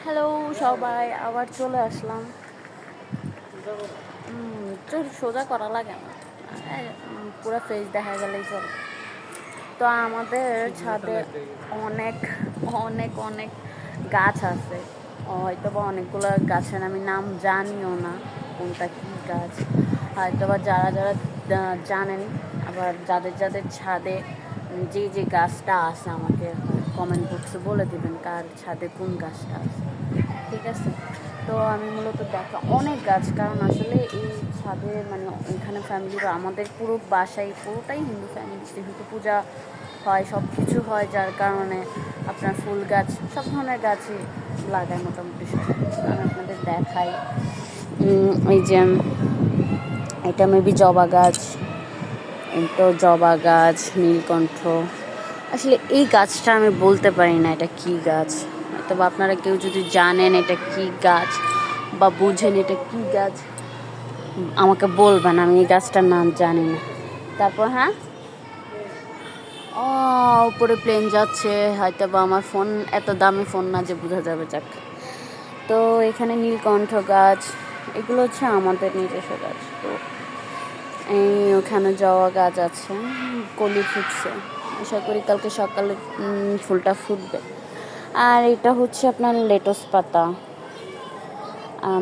Hello সবাই, আবার চলে আসলাম। চোখ সোজা করা লাগে না, পুরো ফেস দেখা গেলেই চলে। তো আমাদের ছাদে অনেক অনেক অনেক গাছ আছে, হয়তো বা অনেকগুলো গাছের আমি নাম জানিও না কোনটা কী গাছ। হয়তো বা যারা যারা জানেন, আবার যাদের যাদের ছাদে যে যে গাছটা আছে আমাকে কমেন্ট বক্সে বলে দেবেন কার ছাদে কোন গাছটা আছে, ঠিক আছে? তো আমি মূলত দেখা অনেক গাছ, কারণ আসলে এই ছাদে মানে এখানে ফ্যামিলি বা আমাদের পুরো বাসায় পুরোটাই হিন্দু ফ্যামিলি, যেহেতু পূজা হয়, সব কিছু হয়, যার কারণে আপনার ফুল গাছ সব ধরনের গাছই লাগায় মোটামুটি সব। আমি আপনাদের দেখাই, এই যে এটা মেবি জবা গাছ, তো জবা গাছ, নীলকণ্ঠ। আসলে এই গাছটা আমি বলতে পারি না এটা কি গাছ, তবে আপনারা কেউ যদি জানেন এটা কি গাছ বা বুঝেন এটা কি গাছ আমাকে বলবেন, আমি এই গাছটার নাম জানি না। তারপর হ্যাঁ, উপরে প্লেন যাচ্ছে, হয়তো বা আমার ফোন এত দামি ফোন না যে বোঝা যাবে, যাক। তো এখানে নীলকণ্ঠ গাছ, এগুলো হচ্ছে আমাদের নিজস্ব গাছ। তো এই ওখানে জবা গাছ আছে, কলি ফুটছে, আশা করি কালকে সকালে ফুলটা ফুটবে। আর এটা হচ্ছে আপনার লেটুস পাতা,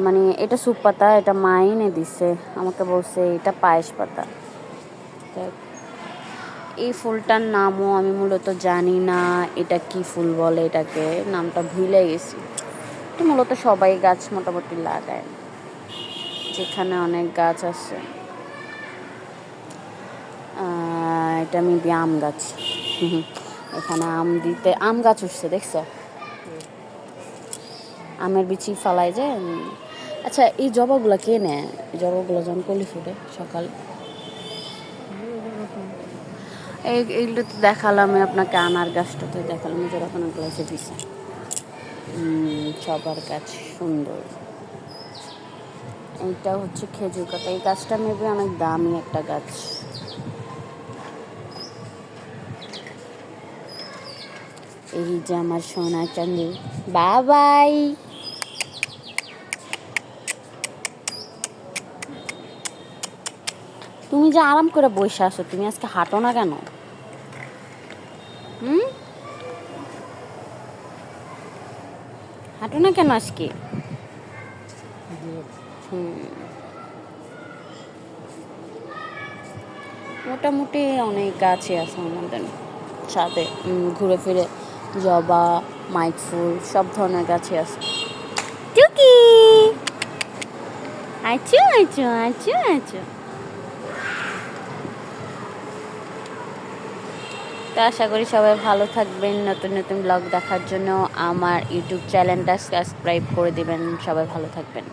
মানে এটা সুপ পাতা, এটা মা এনে দিছে, আমাকে বলছে এটা পায়েস পাতা। এই ফুলটার নামও আমি মূলত জানি না, এটা কি ফুল বলে, এটাকে নামটা ভুলে গেছি। এটা মূলত সবাই গাছ মোটামুটি লাগায়, যেখানে অনেক গাছ আছে। এটা মেবি আম গাছ, এখানে আম গাছ উঠছে, দেখছো? আমের বিচি ফালাই যায়। আচ্ছা, এই জবাগুলো কে নেয়? জবাগুলো যখন কলি ফুটে সকাল, এইগুলো তো দেখালাম আপনাকে, আনার গাছটা তো দেখালাম, যখন ওগুলো এসে দিছে। জবার গাছ সুন্দর। এইটা হচ্ছে খেজুর কাটা, এই গাছটা মেবি অনেক দামি একটা গাছ। এই যে আমার সোনা চান্দু, বাবাই। তুমি যে আরাম করে বসে আসো, তুমি আজকে হাঁটো না কেন? হাঁটো না কেন আজকে? মোটামুটি অনেক গাছই আছে আমাদের ছাদে, ঘুরে ফিরে জবা, মাইক ফুল, সব ধরনের গাছই আছে। টুকি আচ্ছা আচ্ছা আচ্ছা আচ্ছা। তো আশা করি সবাই ভালো থাকবেন। নতুন নতুন ব্লগ দেখার জন্য আমার ইউটিউব চ্যানেলটা সাবস্ক্রাইব করে দেবেন। সবাই ভালো থাকবেন।